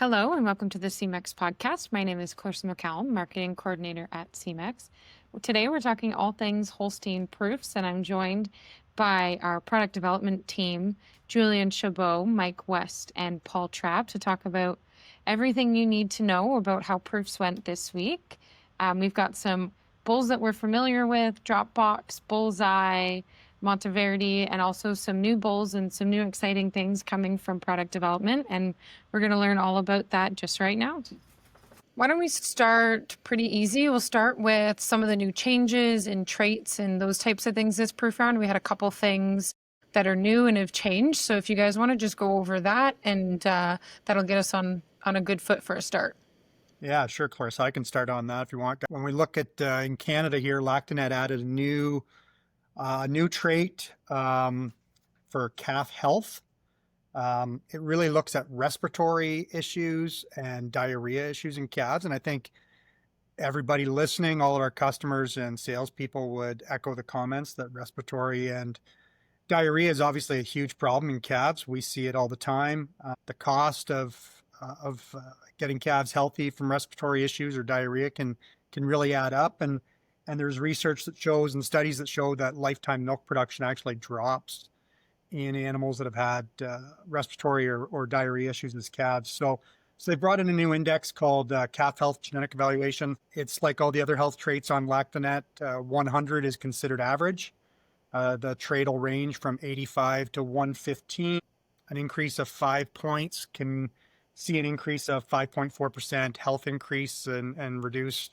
Hello and welcome to the Semex podcast. My name is Clarissa McCallum, Marketing Coordinator at Semex. Today we're talking all things Holstein Proofs, and I'm joined by our product development team, Julien Chabot, Mike West, and Paul Trapp, to talk about everything you need to know about how proofs went this week. We've got some bulls that we're familiar with, Dropbox, Bullseye, Monteverdi, and also some new bulls and some new exciting things coming from product development. And we're going to learn all about that just right now. Why don't we start pretty easy? We'll start with some of the new changes in traits and those types of things this proof round. We had a couple things that are new and have changed. So if you guys want to just go over that, and that'll get us on a good foot for a start. Yeah, sure, Clarissa. I can start on that if you want. When we look at in Canada here, Lactanet added a new trait for calf health. It really looks at respiratory issues and diarrhea issues in calves. And I think everybody listening, all of our customers and salespeople would echo the comments that respiratory and diarrhea is obviously a huge problem in calves. We see it all the time. The cost of getting calves healthy from respiratory issues or diarrhea can really add up. And there's research that shows and studies that show that lifetime milk production actually drops in animals that have had respiratory or diarrhea issues as calves. So they brought in a new index called Calf Health Genetic Evaluation. It's like all the other health traits on Lactanet. 100 is considered average. The trait will range from 85 to 115. An increase of 5 points can see an increase of 5.4% health increase and reduced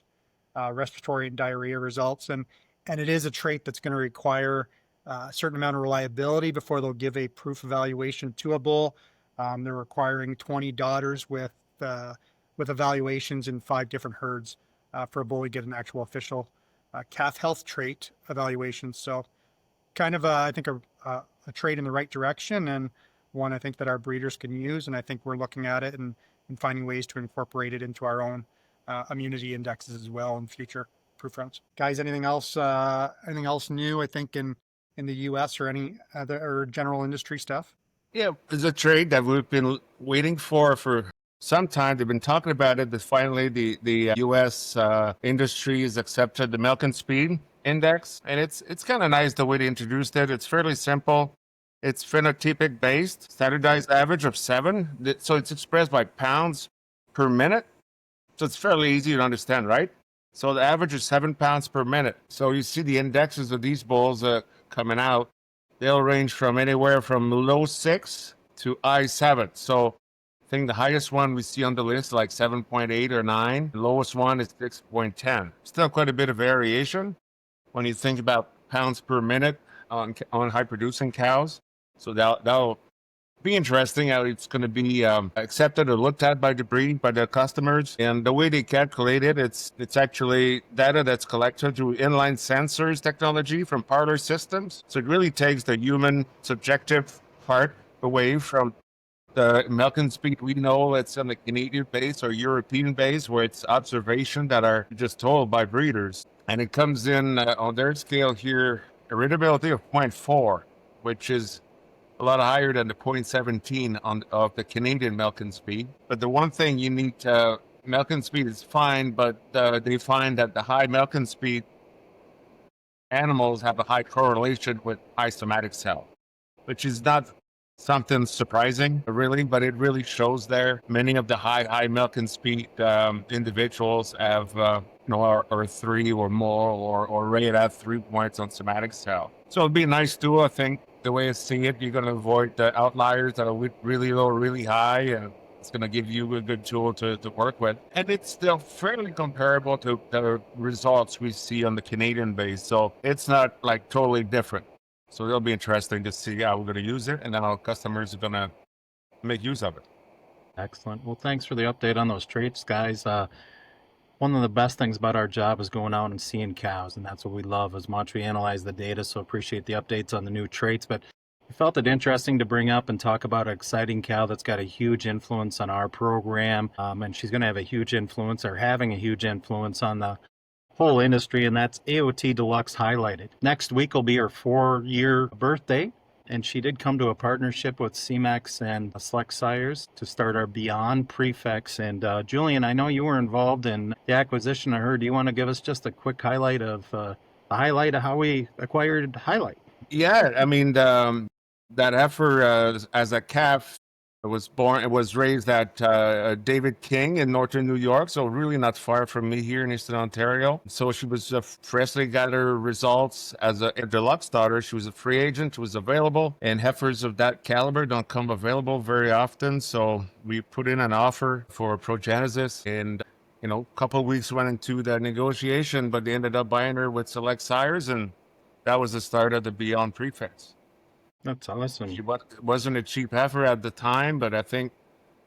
respiratory and diarrhea results. And it is a trait that's going to require a certain amount of reliability before they'll give a proof evaluation to a bull. They're requiring 20 daughters with evaluations in 5 different herds for a bull to get an actual official calf health trait evaluation. So kind of, I think, a trait in the right direction, and one I think that our breeders can use. And I think we're looking at it and finding ways to incorporate it into our own immunity indexes as well in future proof rounds. Guys, anything else new, I think, in the US or any other or general industry stuff? Yeah, it's a trade that we've been waiting for some time. They've been talking about it, but finally the US industry has accepted the milk and speed index. And it's kind of nice the way they introduced it. It's fairly simple. It's phenotypic based, standardized average of 7. So it's expressed by pounds per minute. So it's fairly easy to understand, right? So the average is 7 pounds per minute. So you see the indexes of these bulls coming out. They'll range from anywhere from low 6 to high 7. So I think the highest one we see on the list is like 7.8 or 9. The lowest one is 6.10. Still quite a bit of variation when you think about pounds per minute on high producing cows. So that'll be interesting how it's going to be accepted or looked at by the customers. And the way they calculate it, it's actually data that's collected through inline sensors technology from parlor systems. So it really takes the human subjective part away from the milk and speed we know it's on the Canadian base or European base, where it's observation that are just told by breeders. And it comes in on their scale here, irritability of 0.4, which is a lot higher than the 0.17 of the Canadian milk and speed. But the one thing you need milk and speed is fine, but they find that the high milk and speed animals have a high correlation with high somatic cell, which is not something surprising, really, but it really shows there. Many of the high milk and speed individuals have, are 3 or more, or rated at 3 points on somatic cell. So it'd be a nice tool, I think. The way I see it, you're going to avoid the outliers that are really low, really high, and it's going to give you a good tool to work with. And it's still fairly comparable to the results we see on the Canadian base. So it's not like totally different. So it'll be interesting to see how we're going to use it, and then our customers are going to make use of it. Excellent. Well, thanks for the update on those traits, guys. One of the best things about our job is going out and seeing cows, and that's what we love as much. We analyze the data, so appreciate the updates on the new traits. But we felt it interesting to bring up and talk about an exciting cow that's got a huge influence on our program, and she's going to have a huge influence, or having a huge influence on the whole industry, and that's AOT Deluxe Highlighted. Next week will be her 4-year birthday, And she did come to a partnership with Semex and Select Sires to start our Beyond Prefix. And Julien, I know you were involved in the acquisition. I heard. Do you want to give us just a quick highlight of how we acquired Highlight? Yeah, I mean, that heifer as a calf it was raised at David King in northern New York, so really not far from me here in Eastern Ontario. So she was freshly got her results as a Deluxe daughter. She was a free agent, was available, and heifers of that caliber don't come available very often. So we put in an offer for Progenesis, and a couple of weeks went into the negotiation, but they ended up buying her with Select Sires, and that was the start of the Beyond Prefix. That's awesome. She wasn't a cheap heifer at the time, but I think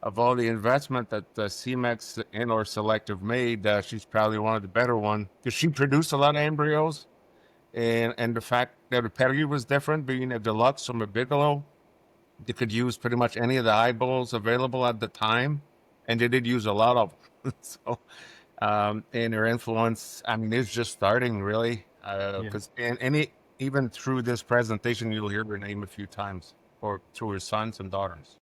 of all the investment that Semex and or Selective made, she's probably one of the better ones because she produced a lot of embryos, and the fact that the pedigree was different, being a Deluxe from a Bigelow, they could use pretty much any of the eyeballs available at the time, and they did use a lot of them. So, and her influence, I mean, it's just starting really, because even through this presentation, you'll hear her name a few times, or through her sons and daughters.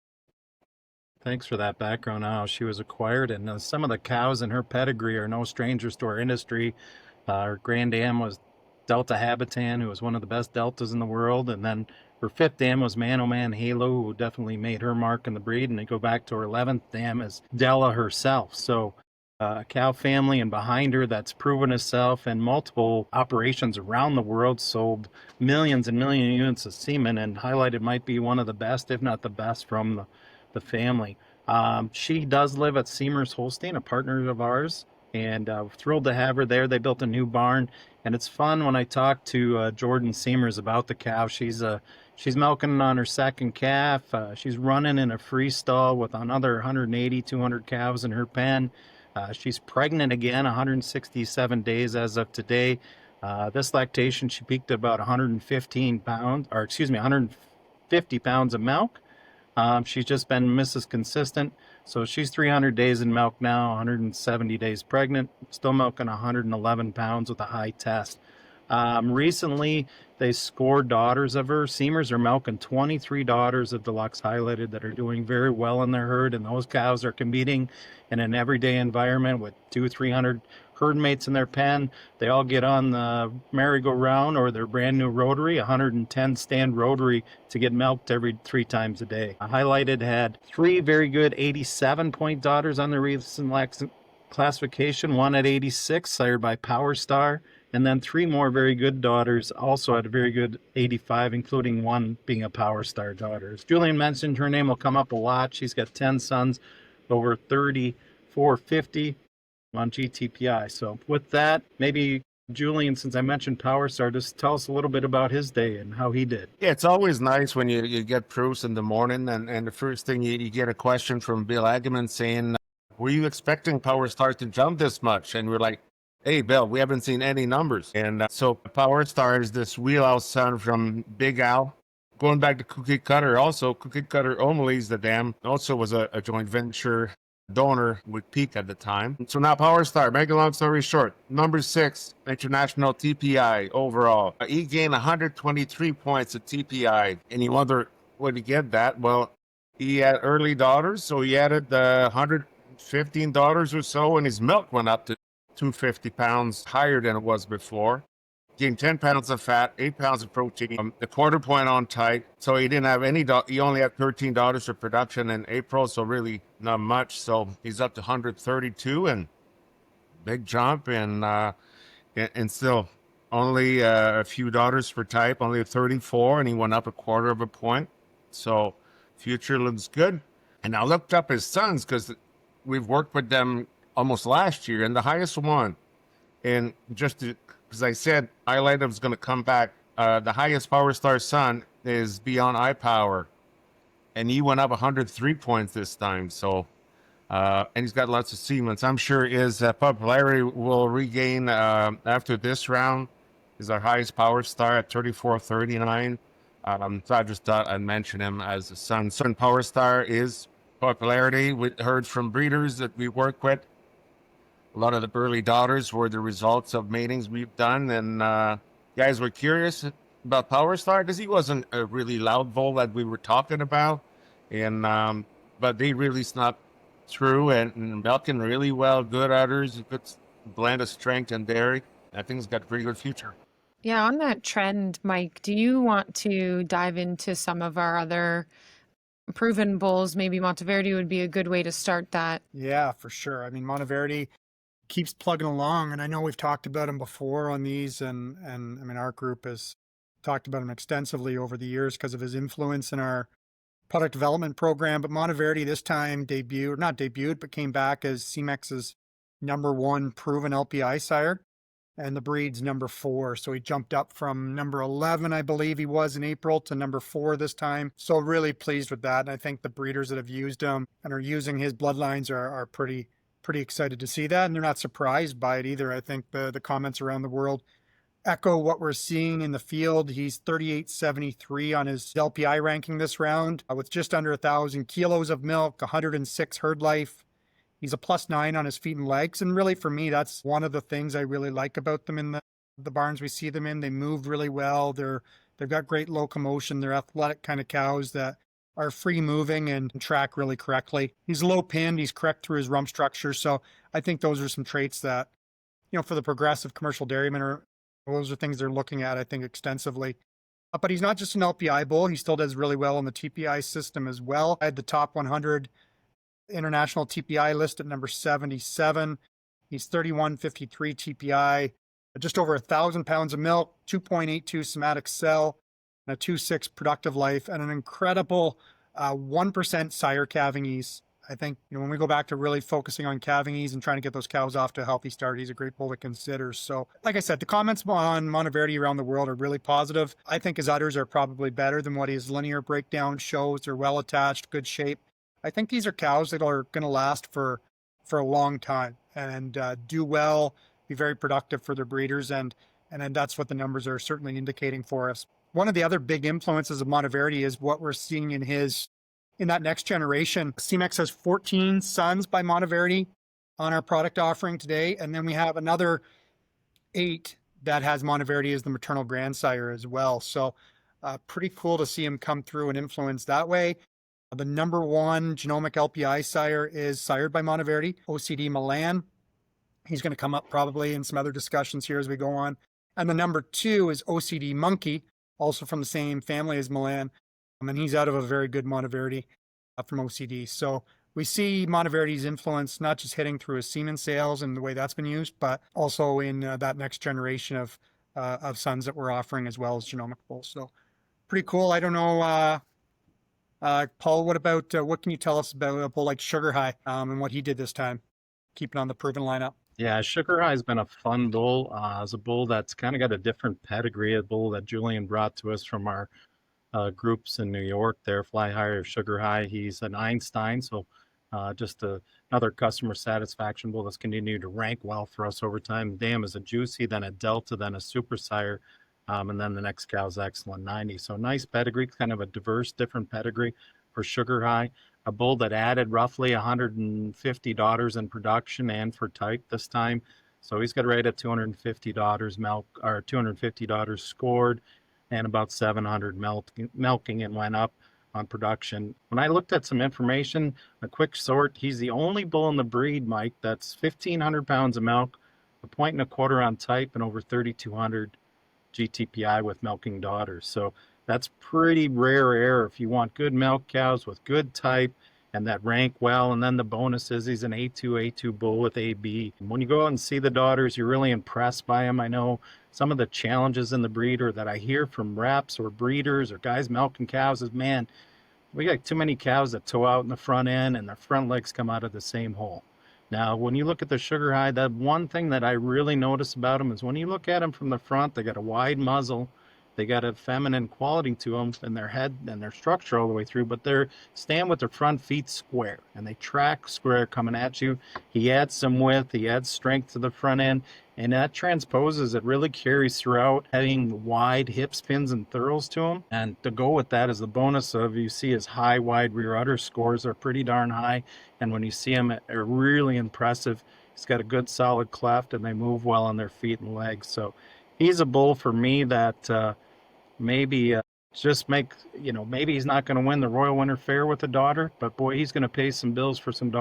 Thanks for that background on how she was acquired. And some of the cows in her pedigree are no strangers to our industry. Her grand dam was Delta Habitan, who was one of the best deltas in the world. And then her fifth dam was Man O Man Halo, who definitely made her mark in the breed. And they go back to her 11th dam as Della herself. So a cow family, and behind her that's proven itself in multiple operations around the world, sold millions and millions of units of semen, and Highlighted might be one of the best, if not the best, from the family. She does live at Seamers Holstein, a partner of ours, and thrilled to have her there. They built a new barn, and it's fun when I talk to Jordan Seamers about the cow. She's milking on her second calf. She's running in a free stall with another 180, 200 calves in her pen. She's pregnant again, 167 days as of today. This lactation, she peaked at about 150 pounds of milk. She's just been Mrs. Consistent. So she's 300 days in milk now, 170 days pregnant, still milking 111 pounds with a high test. Recently, they scored daughters of her. Seamers are milking 23 daughters of Deluxe Highlighted that are doing very well in their herd, and those cows are competing in an everyday environment with 200-300 herd mates in their pen. They all get on the merry-go-round or their brand new rotary, 110 stand rotary, to get milked every 3 times a day. Highlighted had 3 very good 87-point daughters on the recent classification, one at 86, sired by Powerstar, and then 3 more very good daughters, also at a very good 85, including one being a Powerstar daughter. As Julien mentioned, her name will come up a lot. She's got 10 sons, over 3450 on GTPI. So with that, maybe Julien, since I mentioned Powerstar, just tell us a little bit about his day and how he did. Yeah, it's always nice when you get proofs in the morning, and the first thing you get a question from Bill Agaman saying, were you expecting Powerstar to jump this much? And we're like, hey, Bill, we haven't seen any numbers. And so Powerstar is this wheelhouse son from Big Al. Going back to Cookie Cutter, also, Cookie Cutter O'Malley's the dam, also was a joint venture donor with Peak at the time. So now Powerstar, make a long story short, number 6 international TPI overall. He gained 123 points at TPI. And you wonder, where did he get that? Well, he had early daughters, so he added 115 daughters or so, and his milk went up to 250 pounds higher than it was before. Gained 10 pounds of fat, 8 pounds of protein, a quarter point on tight. So he didn't have any, he only had 13 daughters for production in April, so really not much. So he's up to 132, and big jump, and still only a few daughters per type, only 34, and he went up a quarter of a point. So future looks good. And I looked up his sons because we've worked with them almost last year, and the highest one, and just as I said, Highlight was going to come back. The highest Powerstar son is Beyond iPower, and he went up 103 points this time. So, and he's got lots of semen. I'm sure his popularity will regain after this round. Is our highest Powerstar at 34.39. So I just thought I'd mention him as a son. Son Powerstar is popularity. We heard from breeders that we work with. A lot of the early daughters were the results of matings we've done, and guys were curious. about Powerstar because he wasn't a really loud bull that we were talking about, and but they really snuck through and milking really well, good udders, a good blend of strength and dairy. I think it's got a pretty good future. Yeah, on that trend, Mike, do you want to dive into some of our other proven bulls? Maybe Monteverdi would be a good way to start that. Yeah, for sure. I mean, Monteverdi keeps plugging along, and I know we've talked about him before on these, and I mean, our group has talked about him extensively over the years because of his influence in our product development program. But Monteverdi this time not debuted, but came back as Semex's #1 proven LPI sire, and the breed's #4. So he jumped up from #11, I believe he was in April, to #4 this time. So really pleased with that. And I think the breeders that have used him and are using his bloodlines are pretty excited to see that. And they're not surprised by it either. I think the comments around the world echo what we're seeing in the field. He's 38.73 on his LPI ranking this round, with just under 1,000 kilos of milk, 106 herd life. He's a +9 on his feet and legs. And really, for me, that's one of the things I really like about them in the barns we see them in. They move really well. They've got great locomotion. They're athletic kind of cows that are free moving and track really correctly. He's low pinned. He's correct through his rump structure. So I think those are some traits that, for the progressive commercial dairymen, those are things they're looking at, I think, extensively. But he's not just an LPI bull. He still does really well in the TPI system as well. I had the top 100 international TPI list at number 77. He's 31.53 TPI, just over 1,000 pounds of milk, 2.82 somatic cell, and a 2.6 productive life, and an incredible 1% sire calving ease. I think, when we go back to really focusing on calving ease and trying to get those cows off to a healthy start, he's a great bull to consider. So, like I said, the comments on Monteverdi around the world are really positive. I think his udders are probably better than what his linear breakdown shows. They're well attached, good shape. I think these are cows that are going to last for a long time and do well, be very productive for their breeders, and that's what the numbers are certainly indicating for us. One of the other big influences of Monteverdi is what we're seeing in that next generation. Semex has 14 sons by Monteverdi on our product offering today, and then we have another 8 that has Monteverdi as the maternal grandsire as well. So pretty cool to see him come through and influence that way. The #1 genomic LPI sire is sired by Monteverdi, OCD Milan. He's going to come up probably in some other discussions here as we go on. And the #2 is OCD Monkey, also from the same family as Milan. And he's out of a very good Monteverdi from OCD. So we see Monteverdi's influence not just hitting through his semen sales and the way that's been used, but also in that next generation of sons that we're offering as well as genomic bulls. So pretty cool. I don't know, Paul, what can you tell us about a bull like Sugar High and what he did this time, keeping on the proven lineup? Yeah, Sugar High has been a fun bull. As a bull that's kind of got a different pedigree, a bull that Julien brought to us from our groups in New York there, Fly High or Sugar High. He's an Einstein, so just another customer satisfaction bull that's continued to rank well for us over time. Dam is a Juicy, then a Delta, then a Super Sire, and then the next cow's Excellent 90. So nice pedigree, kind of a diverse, different pedigree for Sugar High. A bull that added roughly 150 daughters in production and for type this time. So he's got right at 250 daughters 250 daughters scored, and about 700 milking, and went up on production. When I looked at some information, a quick sort, he's the only bull in the breed, Mike, that's 1,500 pounds of milk, a 1.25 on type, and over 3,200 GTPI with milking daughters. So that's pretty rare air if you want good milk cows with good type and that rank well. And then the bonus is he's an A2 bull with AB. When you go out and see the daughters, you're really impressed by him. I know some of the challenges in the breed, or that I hear from reps or breeders or guys milking cows, is, man, we got too many cows that toe out in the front end and their front legs come out of the same hole. Now, when you look at the Sugar High, the one thing that I really notice about them is when you look at them from the front, they got a wide muzzle. They got a feminine quality to them in their head and their structure all the way through, but they're stand with their front feet square and they track square coming at you. He adds some width, he adds strength to the front end, and that transposes, it really carries throughout, having wide hip spins and thurls to him. And to go with that is the bonus of, you see his high, wide rear udder scores are pretty darn high. And when you see him, they're really impressive. He's got a good solid cleft and they move well on their feet and legs. So he's a bull for me that maybe just make, maybe he's not going to win the Royal Winter Fair with a daughter, but boy, he's going to pay some bills for some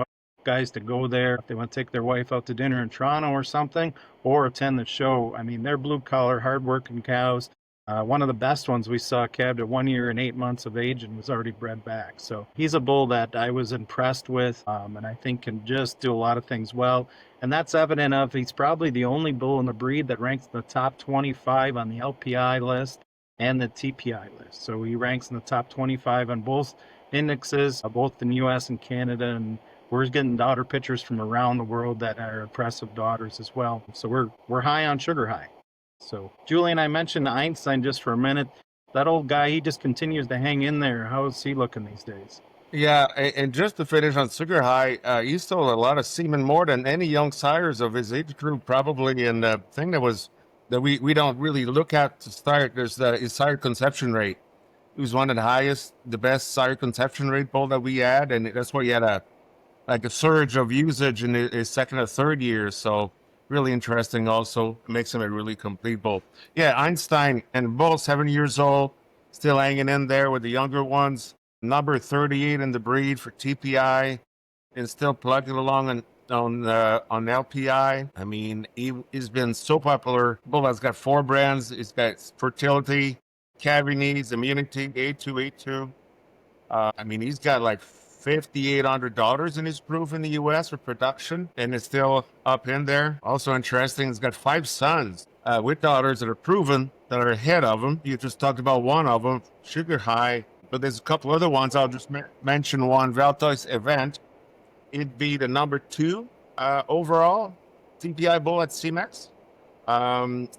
guys to go there if they want to take their wife out to dinner in Toronto or something, or attend the show. I mean, they're blue collar, hardworking cows. One of the best ones we saw calved at 1 year and 8 months of age and was already bred back. So he's a bull that I was impressed with, and I think can just do a lot of things well. And that's evident of he's probably the only bull in the breed that ranks in the top 25 on the LPI list and the TPI list. So he ranks in the top 25 on both indexes, both in the US and Canada, and we're getting daughter pictures from around the world that are impressive daughters as well. So we're high on sugar high. So Julien, I mentioned Einstein just for a minute. That old guy, he just continues to hang in there. How is he looking these days? Yeah, and just to finish on Sugar High, he stole a lot of semen, more than any young sires of his age group, probably. And the thing that we don't really look at to start, there's his sire conception rate. He was one of the best sire conception rate bull that we had, and that's why he had a surge of usage in his second or third year. So really interesting. Also makes him a really complete bull. Yeah, Einstein and bull, 7 years old, still hanging in there with the younger ones. Number 38 in the breed for TPI, and still plugging along on LPI. I mean, he's been so popular. Bull has got 4 brands. He's got fertility, cavity needs, immunity, A2. I mean, he's got like $5,800 in his proof in the U.S. for production, and it's still up in there. Also interesting, he's got 5 sons with daughters that are proven, that are ahead of him. You just talked about one of them, Sugar High, but there's a couple other ones. I'll just mention one. Valtois Event. It'd be the number 2 overall TPI bull at Semex.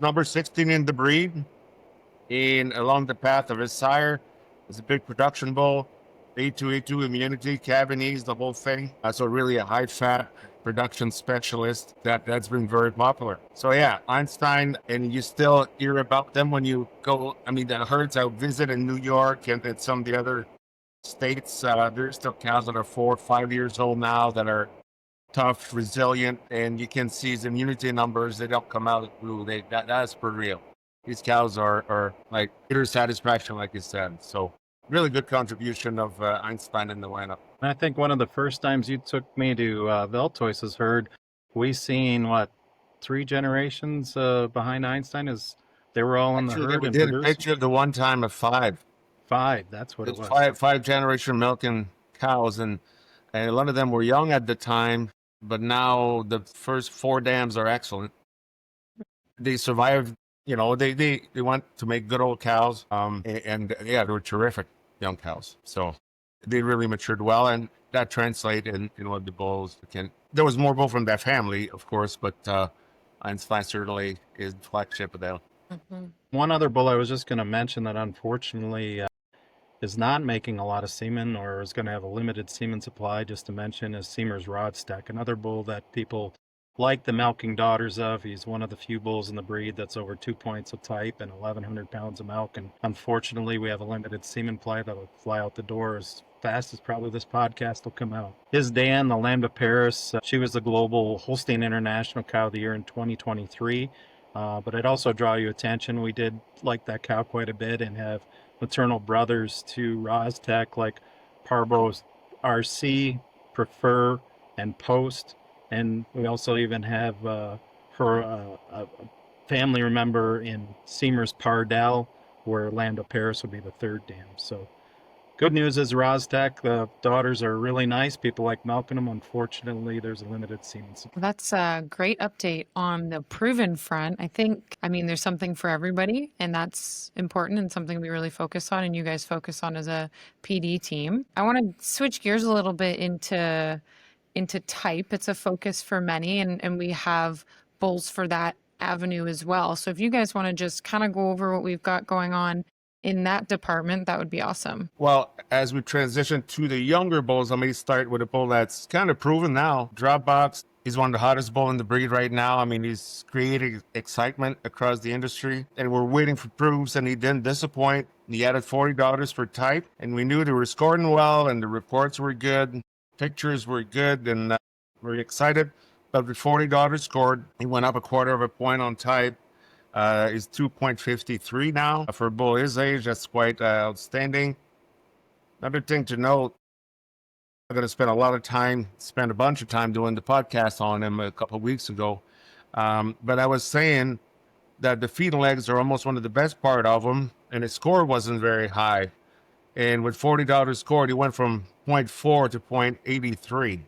Number 16 in the breed, and along the path of his sire. It's a big production bull. A2 immunity, cavity, the whole thing. So really a high-fat production specialist that's been very popular. So yeah, Einstein, and you still hear about them when you go. I mean, the herds I visit in New York and some of the other states, there's still cows that are 4 or 5 years old now that are tough, resilient, and you can see his immunity numbers. They don't come out of the blue. That's for real. These cows are like bitter satisfaction, like you said. So really good contribution of Einstein in the lineup. I think one of the first times you took me to Valtois's herd, we seen 3 generations behind Einstein. Is they were all in the herd. We and did a picture the one time of 5. 5, that's what it was. Five generation milking cows, and a lot of them were young at the time, but now the first 4 dams are excellent. They survived. They want to make good old cows, and yeah, they were terrific young cows. So they really matured well, and that translated in what the bulls can. There was more bull from that family, of course, but Einstein certainly is the flagship of that. Mm-hmm. One other bull I was just going to mention that unfortunately is not making a lot of semen, or is going to have a limited semen supply, just to mention, is Seamer's Rodstack, another bull that people like the milking daughters of. He's one of the few bulls in the breed that's over 2 points of type and 1,100 pounds of milk. And unfortunately, we have a limited semen supply that will fly out the door as fast as probably this podcast will come out. His Dan, the Lambda Paris, she was the global Holstein International Cow of the Year in 2023. But I'd also draw your attention. We did like that cow quite a bit and have maternal brothers to Rostec like Parbo's RC, Prefer, and Post. And we also even have a family member in Seamer's Pardell, where Lambda Paris would be the 3rd dam. So good news is Rostec, the daughters are really nice. People like milking them. Unfortunately, there's a limited semen supply. That's a great update on the proven front. I mean, there's something for everybody, and that's important and something we really focus on, and you guys focus on as a PD team. I want to switch gears a little bit into type. It's a focus for many, and we have bulls for that avenue as well. So if you guys want to just kind of go over what we've got going on in that department, that would be awesome. Well, as we transition to the younger bulls, let me start with a bull that's kind of proven now. Dropbox, he's one of the hottest bull in the breed right now. I mean, he's creating excitement across the industry, and we're waiting for proofs, and he didn't disappoint. He added $40 for type, and we knew they were scoring well, and the reports were good. Pictures were good, and we're excited. But with $40 scored, he went up 1/4 of a point on type. is 2.53 now. For a bull his age, that's quite outstanding. Another thing to note, I'm going to spend a bunch of time doing the podcast on him a couple of weeks ago. But I was saying that the feet and legs are almost one of the best part of him, and his score wasn't very high. And with $40 scored, he went from 0.4 to 0.83.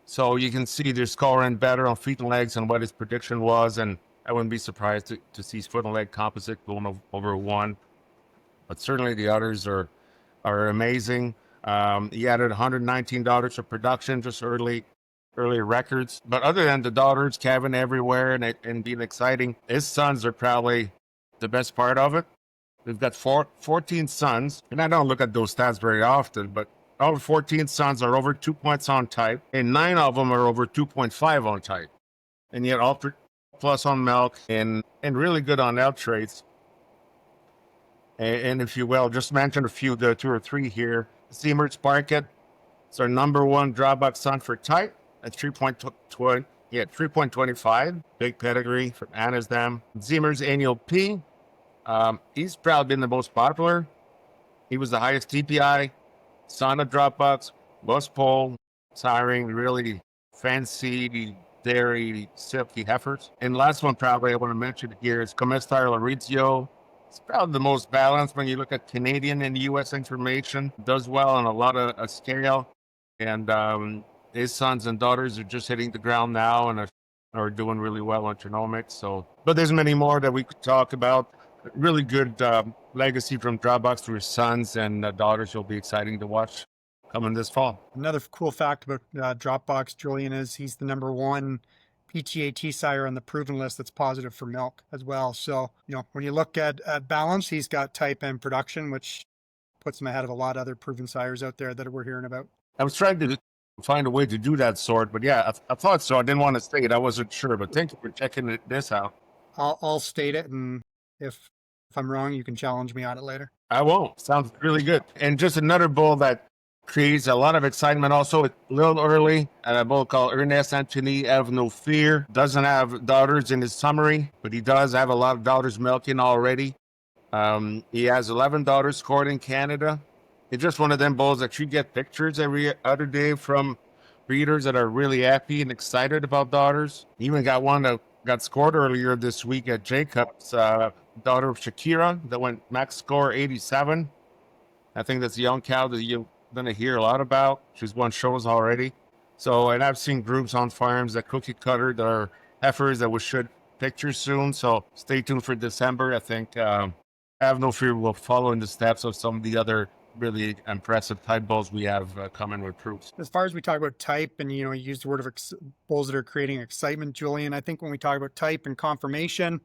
So you can see they're scoring better on feet and legs than what his prediction was, and I wouldn't be surprised to see his foot and leg composite going over 1. But certainly the others are amazing. He added $119 of production, just early records. But other than the daughters, Kevin everywhere and being exciting, his sons are probably the best part of it. We've got 14 sons, and I don't look at those stats very often, but all 14 sons are over 2 points on type, and 9 of them are over 2.5 on type. And yet all plus on milk and really good on L traits. And if you will, just mention a few, the 2 or 3 here. Semex Barket, it's our number 1 drawback son for type at 3.25. Big pedigree from Anna's Dam. Semex Annual P, he's probably been the most popular. He was the highest TPI, son of dropbox, bus pole, siring, really fancy dairy silky heifers. And last one probably I want to mention here is Comestar Laurizio. It's probably the most balanced when you look at Canadian and US information. Does well on a lot of scale. And his sons and daughters are just hitting the ground now and are doing really well on genomics. So, but there's many more that we could talk about. Really good legacy from Dropbox to his sons and daughters. Will be exciting to watch coming this fall. Another cool fact about Dropbox, Julien, is he's the number 1 PTAT sire on the proven list that's positive for milk as well. So, when you look at balance, he's got type and production, which puts him ahead of a lot of other proven sires out there that we're hearing about. I was trying to find a way to do that sort, but yeah, I thought so. I didn't want to say it. I wasn't sure, but thank you for checking this out. I'll state it, and if I'm wrong, you can challenge me on it later. I won't. Sounds really good. And just another bull that creates a lot of excitement. Also, a little early, a bull called Ernest Anthony Have No Fear. Doesn't have daughters in his summary, but he does have a lot of daughters milking already. He has 11 daughters scored in Canada. It's just one of them bulls that you get pictures every other day from breeders that are really happy and excited about daughters. He even got one that got scored earlier this week at Jacobs, daughter of Shakira, that went max score 87. I think that's a young cow that you're going to hear a lot about. She's won shows already. So, and I've seen groups on farms that cookie cutter that are heifers that will shoot pictures soon. So stay tuned for December. I think Have No Fear will follow in the steps of some of the other really impressive type bulls we have coming with proofs. As far as we talk about type, and you use the word of bulls that are creating excitement, Julien, I think when we talk about type and confirmation,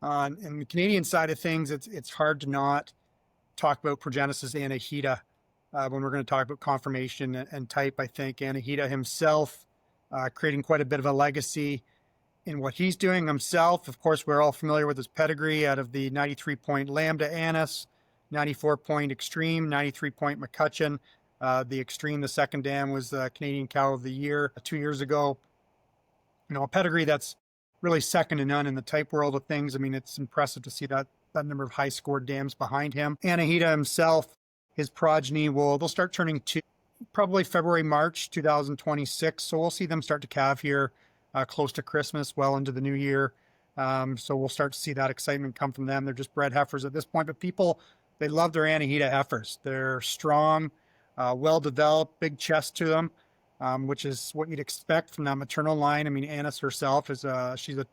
on the Canadian side of things, it's hard to not talk about Progenesis Anahita when we're going to talk about confirmation and type. I think Anahita himself creating quite a bit of a legacy in what he's doing himself. Of course, we're all familiar with his pedigree out of the 93-point Lambda Annis, 94-point Extreme, 93-point McCutcheon. The Extreme, the second dam, was the Canadian Cow of the Year 2 years ago. A pedigree that's really second to none in the type world of things. I mean, it's impressive to see that number of high-scored dams behind him. Anahita himself, his progeny they'll start turning 2 probably February, March 2026. So we'll see them start to calve here close to Christmas, well into the new year. So we'll start to see that excitement come from them. They're just bred heifers at this point, but people, they love their Anahita heifers. They're strong, well-developed, big chest to them, which is what you'd expect from that maternal line. I mean, Annis herself she's a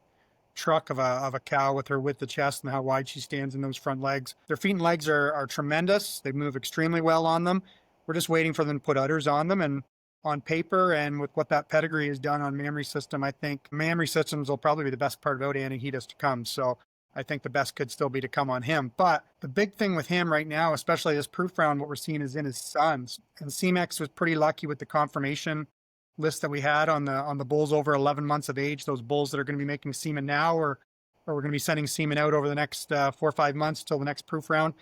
truck of a cow with her width the chest and how wide she stands in those front legs. Their feet and legs are tremendous. They move extremely well on them. We're just waiting for them to put udders on them, and on paper and with what that pedigree has done on mammary system, I think mammary systems will probably be the best part about Anahitas to come. So I think the best could still be to come on him. But the big thing with him right now, especially this proof round, what we're seeing is in his sons. And Semex was pretty lucky with the confirmation list that we had on the bulls over 11 months of age, those bulls that are going to be making semen now, or we're going to be sending semen out over the next 4 or 5 months till the next proof round.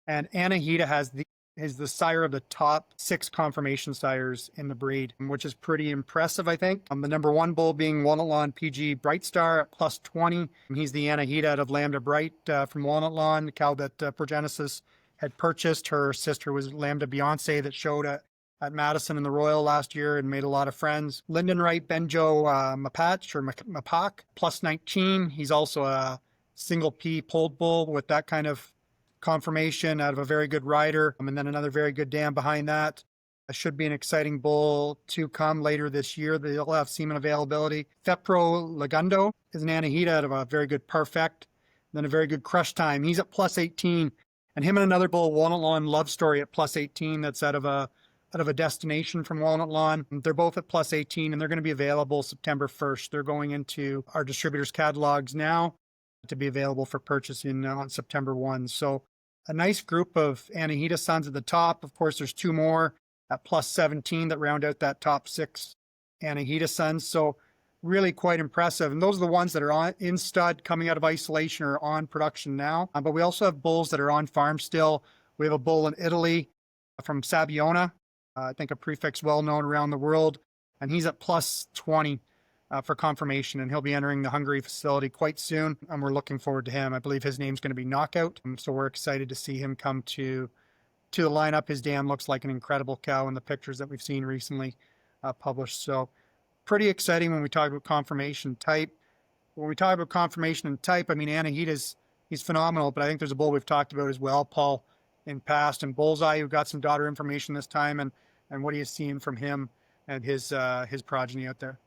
And Anahita has the is the sire of the top 6 confirmation sires in the breed, which is pretty impressive, I think. The number 1 bull being Walnut Lawn PG Bright Star at plus 20. He's the Anahita out of Lambda Bright from Walnut Lawn, the cow that Progenesis had purchased. Her sister was Lambda Beyonce that showed at Madison in the Royal last year and made a lot of friends. Lyndon Wright Benjo Mapak, plus 19. He's also a single P pulled bull with that kind of confirmation out of a very good rider. And then another very good dam behind that. It should be an exciting bull to come later this year. They'll have semen availability. Fepro Legundo is an Anahita out of a very good Perfect. Then a very good Crush Time. He's at plus 18. And him and another bull, Walnut Lawn Love Story at plus 18. That's out of a destination from Walnut Lawn. They're both at plus 18 and they're going to be available September 1st. They're going into our distributors' catalogs now to be available for purchase on September 1. So a nice group of Anahita sons at the top. Of course, there's 2 more at plus 17 that round out that top 6 Anahita sons. So really quite impressive. And those are the ones that are in stud, coming out of isolation or on production now. But we also have bulls that are on farm still. We have a bull in Italy from Sabiona. I think a prefix well known around the world. And he's at plus 20 for confirmation, and he'll be entering the Hungary facility quite soon, and we're looking forward to him. I believe his name's going to be Knockout, so we're excited to see him come to the lineup. His dam looks like an incredible cow in the pictures that we've seen recently published, so pretty exciting when we talk about confirmation type. When we talk about confirmation and type, I mean, Anahita's, he's phenomenal, but I think there's a bull we've talked about as well, Paul, in past, and Bullseye, who got some daughter information this time, and what are you seeing from him and his progeny out there?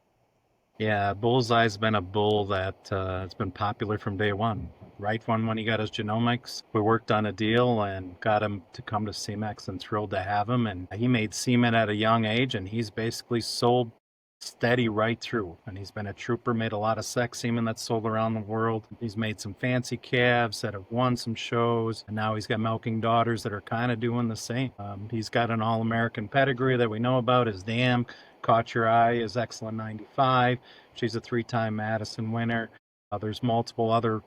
Yeah, Bullseye's been a bull that has been popular from day one. Right when he got his genomics, we worked on a deal and got him to come to Semex, and thrilled to have him. And he made semen at a young age, and he's basically sold steady right through. And he's been a trooper, made a lot of sex semen that's sold around the world. He's made some fancy calves that have won some shows, and now he's got milking daughters that are kind of doing the same. He's got an all-American pedigree that we know about. His dam caught your eye is Excellent 95. She's a 3-time Madison winner. There's multiple other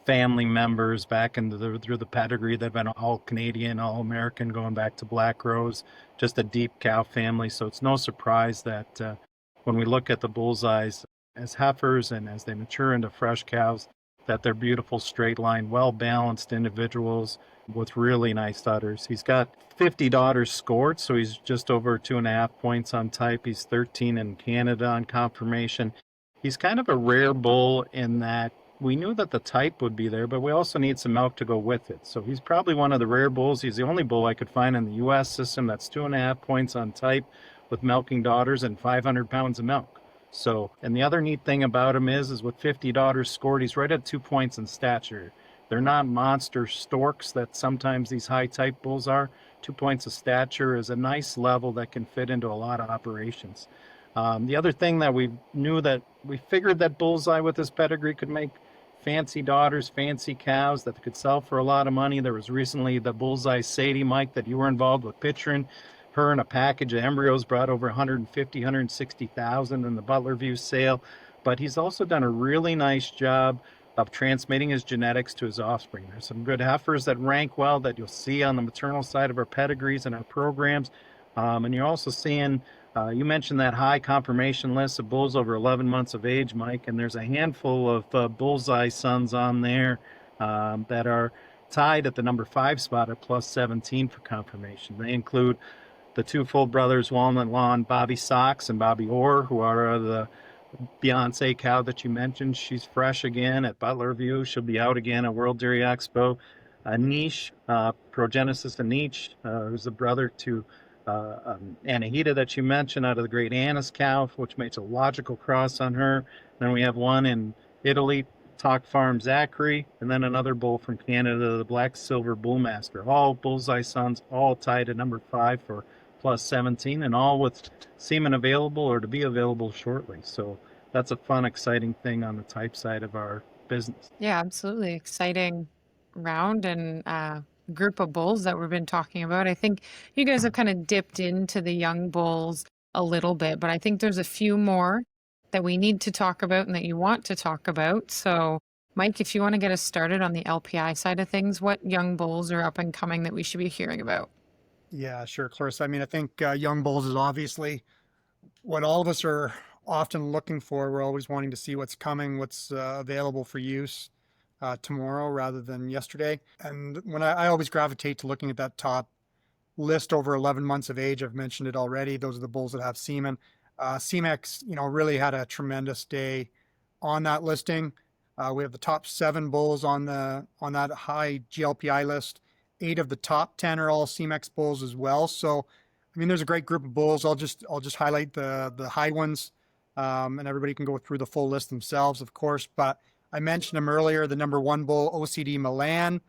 family members back through the pedigree that have been all Canadian, all American, going back to Black Rose. Just a deep cow family. So it's no surprise that when we look at the Bullseyes as heifers and as they mature into fresh cows, that they're beautiful, straight line, well-balanced individuals with really nice udders. He's got 50 daughters scored, so he's just over 2.5 points on type. He's 13 in Canada on confirmation. He's kind of a rare bull in that we knew that the type would be there, but we also need some milk to go with it. So he's probably one of the rare bulls. He's the only bull I could find in the U.S. system that's 2.5 points on type with milking daughters and 500 pounds of milk. So, and the other neat thing about him is with 50 daughters scored, he's right at 2 points in stature. They're not monster storks that sometimes these high type bulls are. 2 points of stature is a nice level that can fit into a lot of operations. The other thing that we figured that Bullseye with his pedigree could make fancy daughters, fancy cows that could sell for a lot of money. There was recently the Bullseye Sadie, Mike, that you were involved with picturing. Her and a package of embryos brought over 150, 160,000 in the Butler View sale. But he's also done a really nice job of transmitting his genetics to his offspring. There's some good heifers that rank well that you'll see on the maternal side of our pedigrees and our programs. And you're also seeing, you mentioned that high confirmation list of bulls over 11 months of age, Mike, and there's a handful of Bullseye sons on there that are tied at the number 5 spot at plus 17 for confirmation. They include the 2 full brothers, Walnut Lawn, Bobby Sox and Bobby Orr, who are the Beyonce cow that you mentioned. She's fresh again at Butler View. She'll be out again at World Dairy Expo. Niche, Progenesis Anahita, who's the brother to Anahita that you mentioned out of the Great Anna's cow, which makes a logical cross on her. Then we have one in Italy, Talk Farm Zachary, and then another bull from Canada, the Black Silver Bullmaster. All Bullseye sons, all tied at number 5 for plus 17, and all with semen available or to be available shortly. So that's a fun, exciting thing on the type side of our business. Yeah, absolutely. Exciting round and group of bulls that we've been talking about. I think you guys have kind of dipped into the young bulls a little bit, but I think there's a few more that we need to talk about and that you want to talk about. So, Mike, if you want to get us started on the LPI side of things, what young bulls are up and coming that we should be hearing about? Yeah, sure, Clarissa. I mean, I think young bulls is obviously what all of us are often looking for. We're always wanting to see what's coming, what's available for use tomorrow rather than yesterday. And when I always gravitate to looking at that top list over 11 months of age. I've mentioned it already. Those are the bulls that have semen. Semex, really had a tremendous day on that listing. We have the top 7 bulls on that high GLPI list. 8 of the top 10 are all Semex bulls as well. So, I mean, there's a great group of bulls. I'll just highlight the high ones, and everybody can go through the full list themselves, of course. But I mentioned him earlier. The number 1 bull, OCD Milan,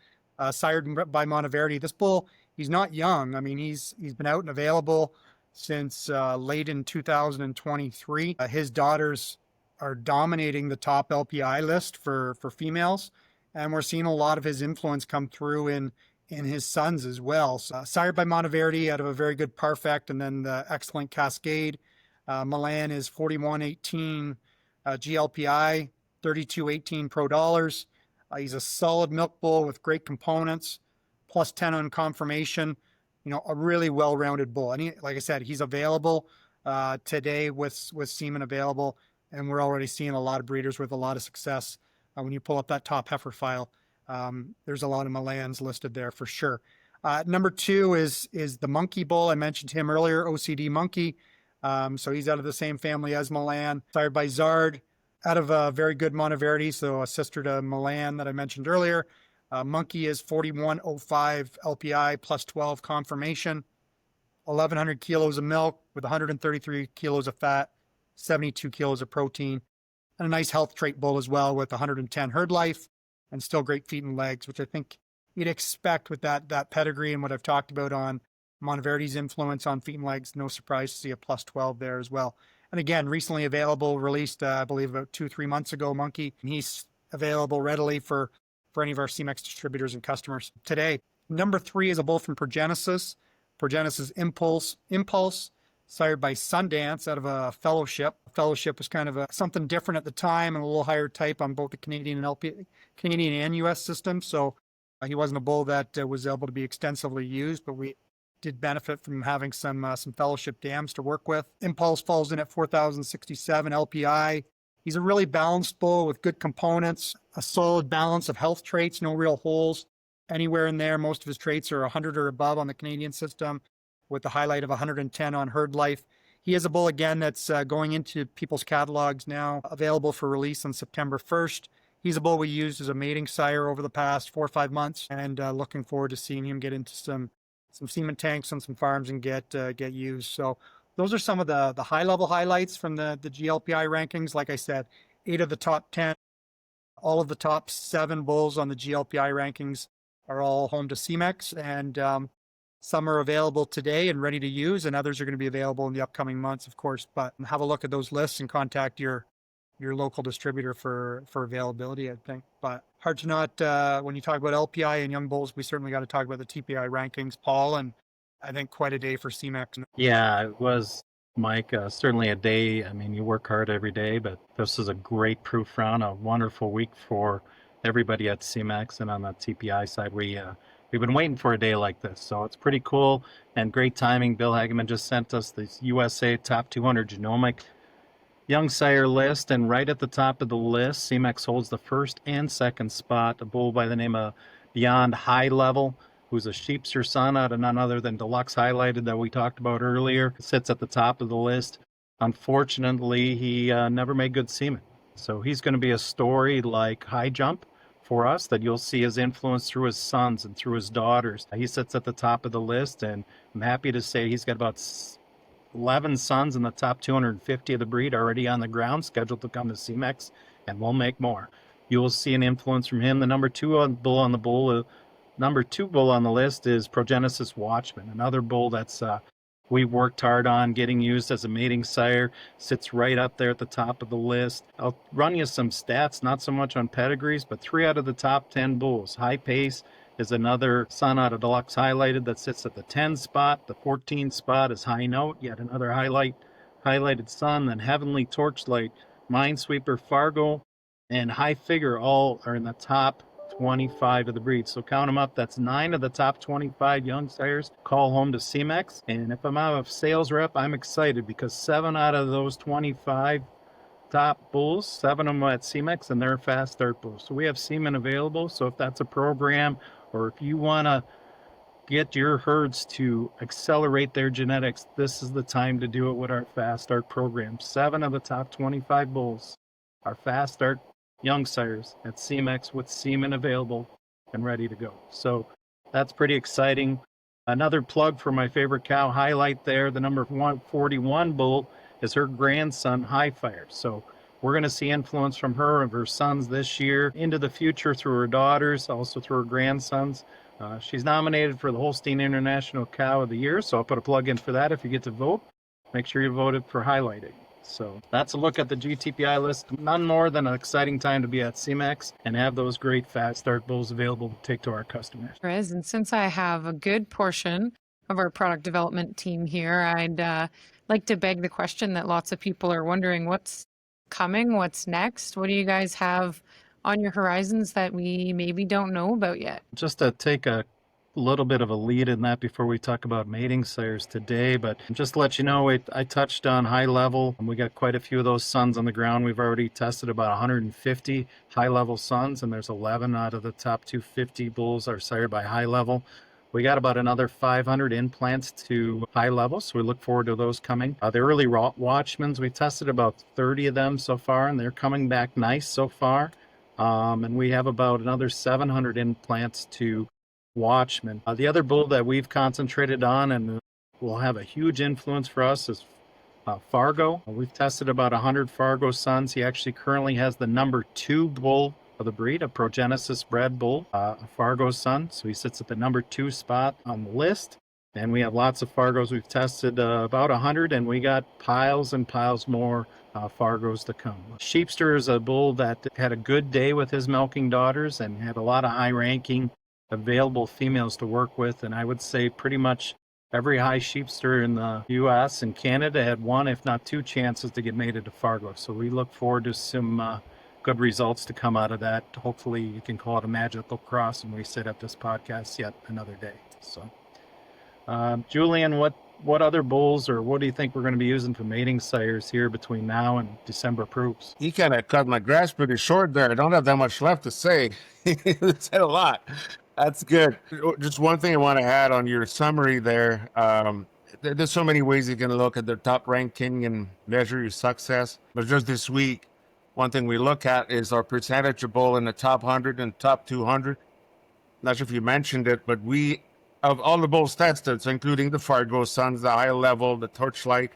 sired by Monteverdi. This bull, he's not young. I mean, he's been out and available since late in 2023. His daughters are dominating the top LPI list for females, and we're seeing a lot of his influence come through in his sons as well. So, sired by Monteverdi out of a very good Parfect, and then the excellent Cascade. Milan is 41.18 GLPI, 32.18 Pro Dollars. He's a solid milk bull with great components, plus 10 on confirmation. A really well-rounded bull. And like I said, he's available today with semen available, and we're already seeing a lot of breeders with a lot of success. When you pull up that top heifer file, there's a lot of Milans listed there for sure. Number 2 is the Monkey bull. I mentioned him earlier, OCD Monkey. So he's out of the same family as Milan. Sired by Zard, out of a very good Monteverdi, so a sister to Milan that I mentioned earlier. Monkey is 41.05 LPI plus 12 confirmation, 1,100 kilos of milk with 133 kilos of fat, 72 kilos of protein, and a nice health trait bull as well with 110 herd life and still great feet and legs, which I think you'd expect with that pedigree and what I've talked about on Monteverdi's influence on feet and legs. No surprise to see a plus 12 there as well. And again, recently available, released, I believe about 2-3 months ago, Monkey. He's available readily for any of our Semex distributors and customers today. Number 3 is a bull from Progenesis Impulse, sired by Sundance out of a Fellowship. Fellowship was kind of something different at the time and a little higher type on both the Canadian and US systems. So he wasn't a bull that was able to be extensively used, but we did benefit from having some Fellowship dams to work with. Impulse falls in at 4,067 LPI. He's a really balanced bull with good components, a solid balance of health traits, no real holes anywhere in there. Most of his traits are 100 or above on the Canadian system, with the highlight of 110 on herd life. He is a bull, again, that's going into people's catalogs now, available for release on September 1st. He's a bull we used as a mating sire over the past 4 or 5 months, and looking forward to seeing him get into some semen tanks on some farms and get used. So those are some of the high-level highlights from the GLPI rankings. Like I said, 8 of the top 10, all of the top 7 bulls on the GLPI rankings are all home to Semex, and some are available today and ready to use, and others are going to be available in the upcoming months, of course. But have a look at those lists and contact your local distributor for availability, I think. But hard to not, when you talk about LPI and young bulls, we certainly got to talk about the TPI rankings, Paul, and I think quite a day for Semex. Yeah, it was, Mike. Certainly a day. I mean, you work hard every day, but this is a great proof round, a wonderful week for everybody at Semex. And on the TPI side, we've been waiting for a day like this. So it's pretty cool and great timing. Bill Hageman just sent us the USA Top 200 Genomic Young Sire list, and right at the top of the list, Semex holds the first and second spot. A bull by the name of Beyond High Level, who's a Sheepster son out of none other than Deluxe Highlighted that we talked about earlier, sits at the top of the list. Unfortunately, he never made good semen. So he's going to be a story like High Jump for us, that you'll see his influence through his sons and through his daughters. He sits at the top of the list, and I'm happy to say he's got about 11 sons in the top 250 of the breed already on the ground, scheduled to come to Semex, and we'll make more. You will see an influence from him. The number 2 bull on the list is Progenesis Watchman, another bull that's we worked hard on getting used as a mating sire, sits right up there at the top of the list. I'll run you some stats, not so much on pedigrees, but 3 out of the top 10 bulls. High Pace is another son out of Deluxe Highlighted that sits at the 10 spot. The 14 spot is High Note, yet another highlighted son. Then Heavenly Torchlight, Minesweeper, Fargo, and High Figure all are in the top 25 of the breed. So count them up. That's 9 of the top 25 young sires call home to Semex. And if I'm a sales rep, I'm excited because 7 out of those 25 top bulls, 7 of them at Semex, and they're fast start bulls. So we have semen available. So if that's a program, or if you want to get your herds to accelerate their genetics, this is the time to do it with our fast start program. 7 of the top 25 bulls are fast start young sires at Semex with semen available and ready to go. So that's pretty exciting. Another plug for my favorite cow highlight there, the number 141 bull is her grandson, High Fire. So we're going to see influence from her and her sons this year into the future through her daughters, also through her grandsons. She's nominated for the Holstein International Cow of the Year, so I'll put a plug in for that if you get to vote. Make sure you voted for highlighting. So that's a look at the GTPI list. None more than an exciting time to be at Semex and have those great fast start bulls available to take to our customers. And since I have a good portion of our product development team here, I'd like to beg the question that lots of people are wondering, what's coming? What's next? What do you guys have on your horizons that we maybe don't know about yet? Just to take a little bit of a lead in that before we talk about mating sires today, but just to let you know, I touched on high level. We got quite a few of those sons on the ground. We've already tested about 150 high level sons, and there's 11 out of the top 250 bulls are sired by high level. We got about another 500 implants to high level, so we look forward to those coming. The early Watchmans, we've tested about 30 of them so far, and they're coming back nice so far. And we have about another 700 implants to Watchman. The other bull that we've concentrated on and will have a huge influence for us is Fargo. We've tested about 100 Fargo sons. He actually currently has the number 2 bull of the breed, a Progenesis bred bull, a Fargo son. So he sits at the number 2 spot on the list. And we have lots of Fargos. We've tested about 100, and we got piles and piles more Fargos to come. Sheepster is a bull that had a good day with his milking daughters and had a lot of high-ranking available females to work with. And I would say pretty much every high sheepster in the U.S. and Canada had 1, if not 2 chances to get mated to Fargo. So we look forward to some good results to come out of that. Hopefully you can call it a magical cross when we set up this podcast yet another day. So Julien, what other bulls or what do you think we're going to be using for mating sires here between now and December proofs? You kind of cut my grass pretty short there. I don't have that much left to say. You said a lot. That's good. Just one thing I want to add on your summary there. There's so many ways you can look at the top ranking and measure your success. But just this week, one thing we look at is our percentage of bull in the top 100 and top 200. Not sure if you mentioned it, but we, of all the bulls tested, so including the Fargo sons, the high level, the Torchlight,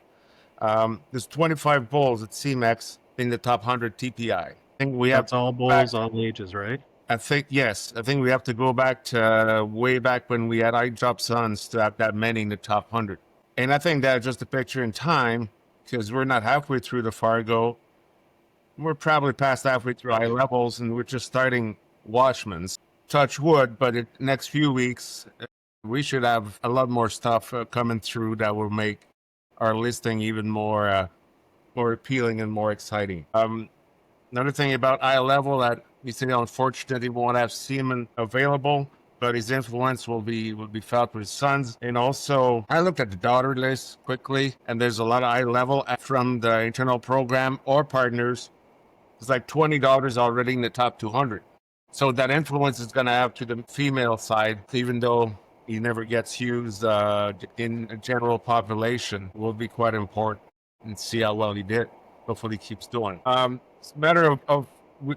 there's 25 bulls at Semex in the top 100 TPI. I think we have That's all bulls, all ages, right? I think, yes. I think we have to go back to way back when we had eye drop sons to have that many in the top 100. And I think that's just a picture in time because we're not halfway through the Fargo. We're probably past halfway through high levels and we're just starting Watchmans. Touch wood, but in the next few weeks, we should have a lot more stuff coming through that will make our listing even more appealing and more exciting. Another thing about eye level that we say, unfortunately, we won't have semen available, but his influence will be felt with his sons. And also, I looked at the daughter list quickly, and there's a lot of eye level from the internal program or partners. It's like $20 already in the top 200. So that influence is going to have to the female side, even though he never gets used in a general population, will be quite important and see how well he did. Hopefully he keeps doing. It's a matter of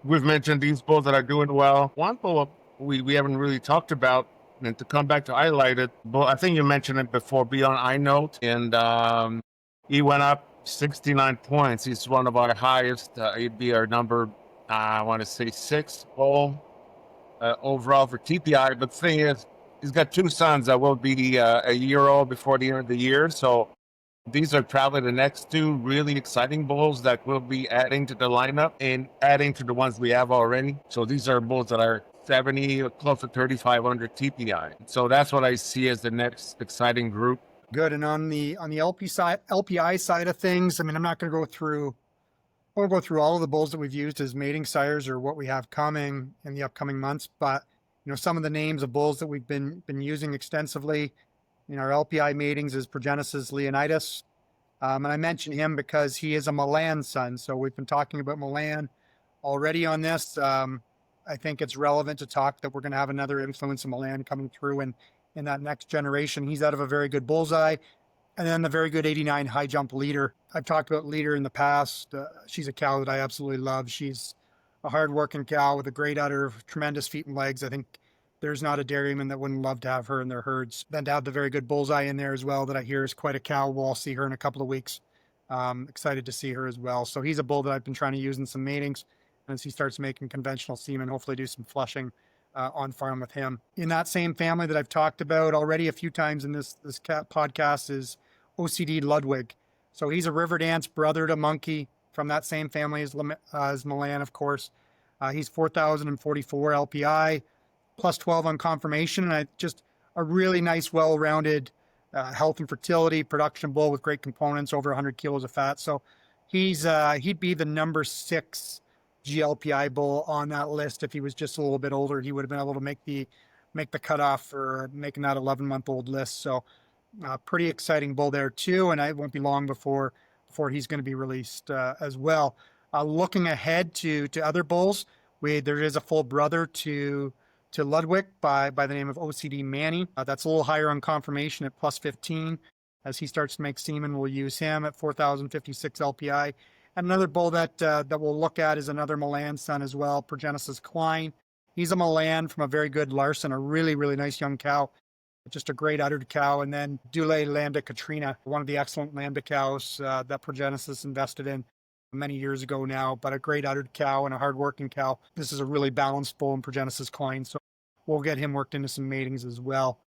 we've mentioned these bulls that are doing well. One bull we haven't really talked about, and to come back to highlight it, bull, I think you mentioned it before, Beyond I Note, and he went up 69 points. He's one of our highest. He'd be our number, I want to say 6 bull overall for TPI. But the thing is, he's got 2 sons that will be a year old before the end of the year. So these are probably the next 2 really exciting bulls that we'll be adding to the lineup and adding to the ones we have already. So these are bulls that are 70, close to 3,500 TPI. So that's what I see as the next exciting group. Good. And on the LPI side of things, I mean, I'm not going to go through won't go through all of the bulls that we've used as mating sires or what we have coming in the upcoming months, but some of the names of bulls that we've been using extensively in our LPI matings is Progenesis Anahita. And I mention him because he is a Milan son. So we've been talking about Milan already on this. I think it's relevant to talk that we're going to have another influence of Milan coming through in that next generation. He's out of a very good Bullseye. And then the very good 89 high jump Leader. I've talked about Leader in the past. She's a cow that I absolutely love. She's a hard-working cow with a great udder, tremendous feet and legs. I think there's not a dairyman that wouldn't love to have her in their herds. Then to have the very good Bullseye in there as well that I hear is quite a cow. We'll all see her in a couple of weeks. Excited to see her as well. So he's a bull that I've been trying to use in some matings. And as he starts making conventional semen, hopefully do some flushing on farm with him. In that same family that I've talked about already a few times in this podcast is OCD Ludwig. So he's a river dance brother to Monkey from that same family as Milan, of course. He's 4,044 LPI, plus 12 on confirmation, and just a really nice, well-rounded health and fertility production bull with great components, over 100 kilos of fat. So he'd be the number 6 GLPI bull on that list. If he was just a little bit older, he would have been able to make the cutoff for making that 11-month-old list. So pretty exciting bull there too, and it won't be long before he's going to be released as well. Looking ahead to other bulls, there is a full brother to Ludwig by the name of OCD Manny. That's a little higher on confirmation at plus 15. As he starts to make semen, we'll use him at 4,056 LPI. And another bull that we'll look at is another Milan son as well, Progenesis Klein. He's a Milan from a very good Larson, a really, really nice young cow. Just a great uddered cow. And then Dule Lambda Katrina, one of the excellent Lambda cows that Progenesis invested in many years ago now, but a great uddered cow and a hard-working cow. This is a really balanced bull in Progenesis Klein, so we'll get him worked into some matings as well.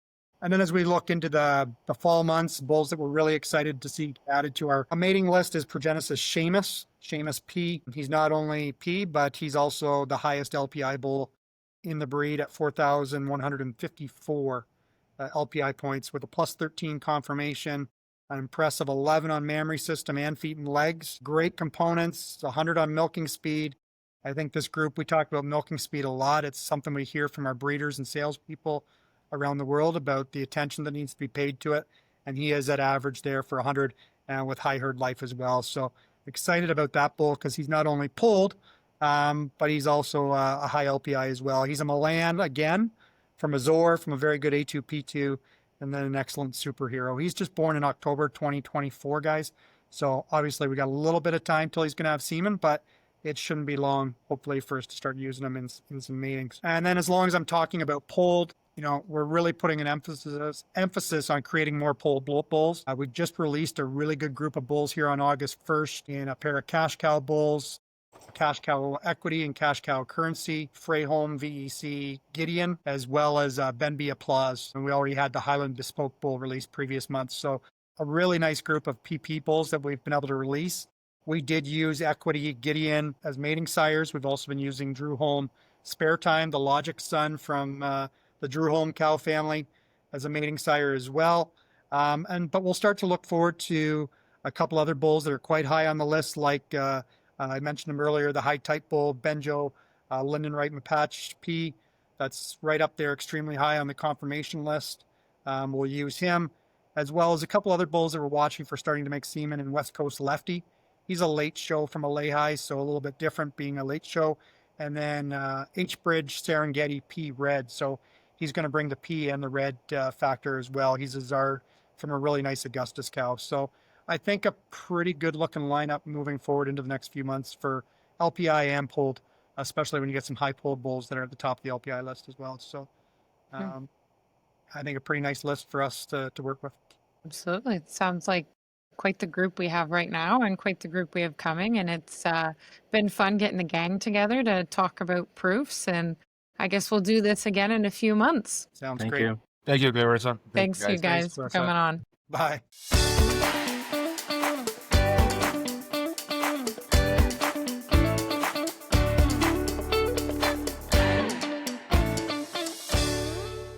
And then as we look into the fall months, bulls that we're really excited to see added to our mating list is Progenesis Seamus P. He's not only P, but he's also the highest LPI bull in the breed at 4,154 LPI points with a plus 13 confirmation, an impressive 11 on mammary system and feet and legs. Great components, 100 on milking speed. I think this group, we talk about milking speed a lot. It's something we hear from our breeders and salespeople around the world about the attention that needs to be paid to it. And he is at average there for 100 and with high herd life as well. So excited about that bull because he's not only pulled, but he's also a high LPI as well. He's a Milan again, from Azor, from a very good A2P2, and then an excellent superhero. He's just born in October 2024, guys. So obviously we got a little bit of time till he's going to have semen, but it shouldn't be long, hopefully, for us to start using them in some matings. And then as long as I'm talking about pulled, we're really putting an emphasis on creating more pulled bulls. We've just released a really good group of bulls here on August 1st in a pair of cash cow bulls, Cash Cow Equity and Cash Cow Currency, Freyholm VEC Gideon, as well as Benby Applause. And we already had the Highland Bespoke Bull released previous months. So a really nice group of PP bulls that we've been able to release. We did use Equity Gideon as mating sires. We've also been using Drew Holm Spare Time, the Logic son from the Drew Holm cow family, as a mating sire as well. But we'll start to look forward to a couple other bulls that are quite high on the list, like I mentioned them earlier, the high type bull, Benjo, Lindenwright Mapatch P. That's right up there, extremely high on the confirmation list. We'll use him, as well as a couple other bulls that we're watching for starting to make semen in West Coast Lefty. He's a late show from a lay-high, so a little bit different being a late show. And then H-Bridge Serengeti P Red. So he's going to bring the P and the red factor as well. He's a Czar from a really nice Augustus cow. So I think a pretty good looking lineup moving forward into the next few months for LPI and pulled, especially when you get some high pulled bulls that are at the top of the LPI list as well. So I think a pretty nice list for us to work with. Absolutely. It sounds like quite the group we have right now and quite the group we have coming. And it's been fun getting the gang together to talk about proofs. And I guess we'll do this again in a few months. Sounds Thank great. you. Thank you, Clarissa. Thanks, you guys, for coming on. Bye.